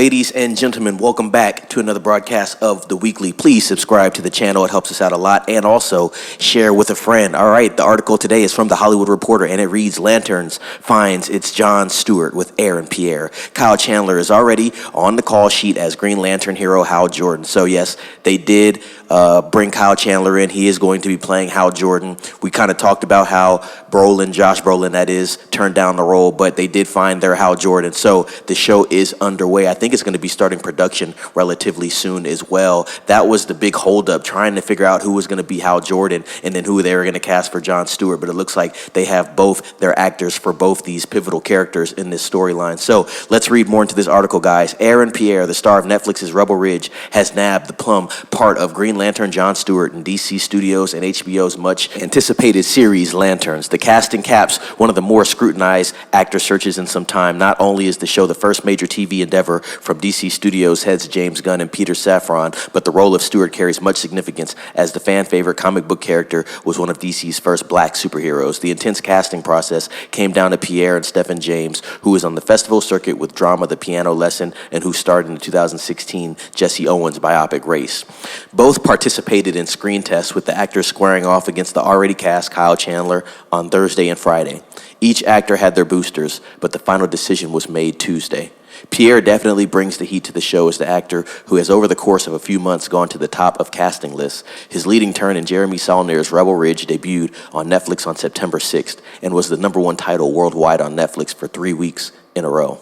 Ladies and gentlemen, welcome back to another broadcast of The Weekly. Please subscribe to the channel. It helps us out a lot. And also share with a friend. All right, the article today is from The Hollywood Reporter, and it reads, Lanterns finds it's John Stewart with Aaron Pierre. Kyle Chandler is already on the call sheet as Green Lantern hero Hal Jordan. So yes, they did bring Kyle Chandler in. He is going to be playing Hal Jordan. We kind of talked about how Josh Brolin that is, turned down the role, but they did find their Hal Jordan. So the show is underway. I think it's going to be starting production relatively soon as well. That was the big holdup, trying to figure out who was going to be Hal Jordan and then who they were going to cast for John Stewart. But it looks like they have both their actors for both these pivotal characters in this storyline. So let's read more into this article, guys. Aaron Pierre, the star of Netflix's Rebel Ridge, has nabbed the plum part of Green Lantern John Stewart in DC Studios and HBO's much anticipated series Lanterns. The casting caps one of the more scrutinized actor searches in some time. Not only is the show the first major TV endeavor from DC Studios heads James Gunn and Peter Safran, but the role of Stewart carries much significance as the fan favorite comic book character was one of DC's first black superheroes. The intense casting process came down to Pierre and Stephen James, who was on the festival circuit with drama The Piano Lesson and who starred in the 2016 Jesse Owens biopic Race. Both participated in screen tests, with the actors squaring off against the already cast Kyle Chandler on Thursday and Friday. Each actor had their boosters, but the final decision was made Tuesday. Pierre definitely brings the heat to the show as the actor who has over the course of a few months gone to the top of casting lists. His leading turn in Jeremy Saulnier's Rebel Ridge debuted on Netflix on September 6th and was the #1 title worldwide on Netflix for 3 weeks in a row.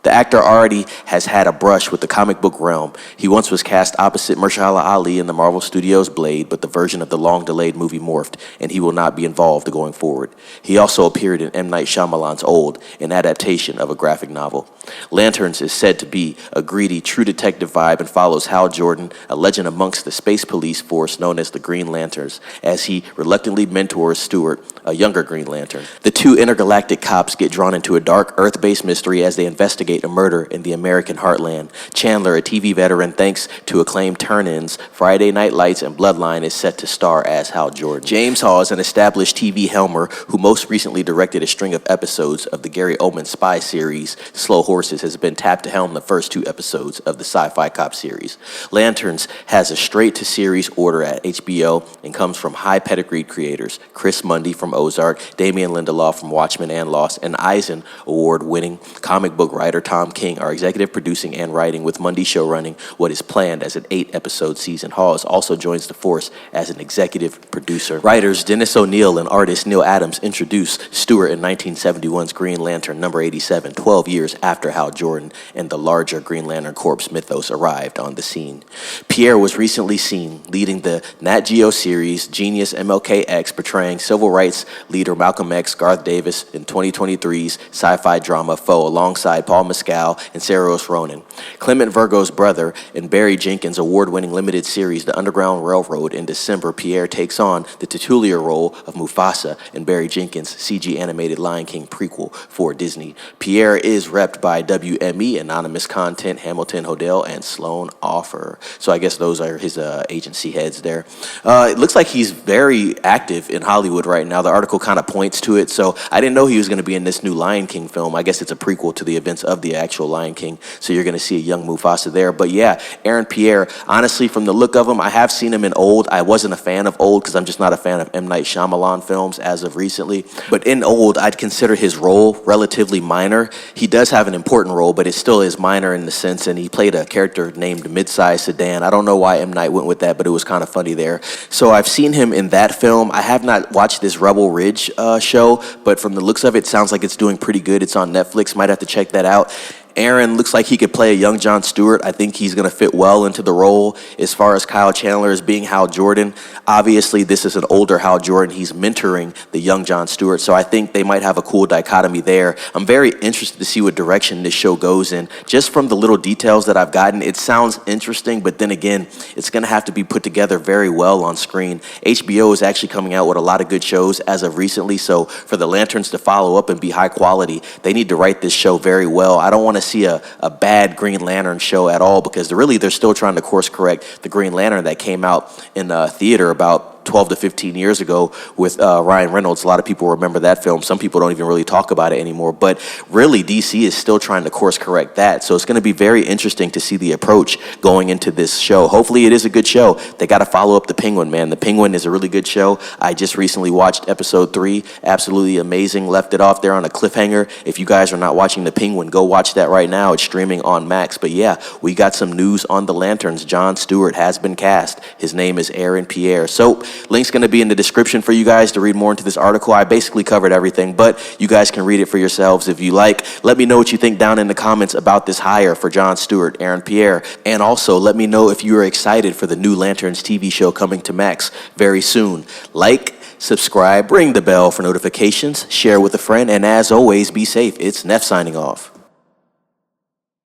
The actor already has had a brush with the comic book realm. He once was cast opposite Mahershala Ali in the Marvel Studios' Blade, but the version of the long-delayed movie morphed, and he will not be involved going forward. He also appeared in M. Night Shyamalan's Old, an adaptation of a graphic novel. Lanterns is said to be a greedy, true detective vibe and follows Hal Jordan, a legend amongst the space police force known as the Green Lanterns, as he reluctantly mentors Stewart, a younger Green Lantern. The two intergalactic cops get drawn into a dark Earth-based mystery as they investigate a murder in the American heartland. Chandler, a TV veteran thanks to acclaimed turn-ins, Friday Night Lights, and Bloodline, is set to star as Hal Jordan. James Hall is an established TV helmer who most recently directed a string of episodes of the Gary Oldman spy series Slow Horses, has been tapped to helm the first 2 episodes of the sci-fi cop series. Lanterns has a straight-to-series order at HBO and comes from high pedigreed creators: Chris Mundy from Ozark, Damian Lindelof from Watchmen and Lost, and Eisen Award-winning comic book writer Tom King are executive producing and writing, with Mundy show running what is planned as an 8-episode season. Hall also joins the force as an executive producer. Writers Dennis O'Neil and artist Neil Adams introduced Stewart in 1971's Green Lantern #87, 12 years after Hal Jordan and the larger Green Lantern Corps mythos arrived on the scene. Pierre was recently seen leading the Nat Geo series Genius MLK-X, portraying civil rights leader Malcolm X Garth Davis in 2023's sci-fi drama Foe, alongside Paul Mescal and Saoirse Ronan. Clement Virgo's brother in Barry Jenkins' award-winning limited series The Underground Railroad in December, Pierre takes on the titular role of Mufasa in Barry Jenkins' CG animated Lion King prequel for Disney. Pierre is repped by WME, Anonymous Content, Hamilton Hodel, and Sloan Offer. So I guess those are his agency heads there. It looks like he's very active in Hollywood right now. The article kind of points to it. So I didn't know he was going to be in this new Lion King film. I guess it's a prequel to the events of the actual Lion King. So you're going to see a young Mufasa there. But yeah, Aaron Pierre, honestly, from the look of him, I have seen him in Old. I wasn't a fan of Old because I'm just not a fan of M. Night Shyamalan films as of recently. But in Old, I'd consider his role relatively minor. He does have an important role, but it still is minor in the sense, and he played a character named Midsize Sedan. I don't know why M. Night went with that, but it was kind of funny there. So I've seen him in that film. I have not watched this Rebel Ridge show, but from the looks of it, sounds like it's doing pretty good. It's on Netflix. Might have to check that out. Aaron looks like he could play a young John Stewart. I think he's going to fit well into the role. As far as Kyle Chandler as being Hal Jordan, obviously this is an older Hal Jordan. He's mentoring the young John Stewart, so I think they might have a cool dichotomy there. I'm very interested to see what direction this show goes in. Just from the little details that I've gotten, it sounds interesting, but then again, it's going to have to be put together very well on screen. HBO is actually coming out with a lot of good shows as of recently, so for the Lanterns to follow up and be high quality, they need to write this show very well. I don't want to see a bad Green Lantern show at all, because they're still trying to course correct the Green Lantern that came out in theater about 12 to 15 years ago with Ryan Reynolds. A lot of people remember that film. Some people don't even really talk about it anymore. But really, DC is still trying to course correct that. So it's going to be very interesting to see the approach going into this show. Hopefully it is a good show. They got to follow up The Penguin, man. The Penguin is a really good show. I just recently watched episode 3. Absolutely amazing. Left it off there on a cliffhanger. If you guys are not watching The Penguin, go watch that right now. It's streaming on Max. But yeah, we got some news on the Lanterns. John Stewart has been cast. His name is Aaron Pierre. So link's going to be in the description for you guys to read more into this article. I basically covered everything, but you guys can read it for yourselves if you like. Let me know what you think down in the comments about this hire for John Stewart, Aaron Pierre. And also, let me know if you are excited for the new Lanterns TV show coming to Max very soon. Like, subscribe, ring the bell for notifications, share with a friend, and as always, be safe. It's Neff signing off.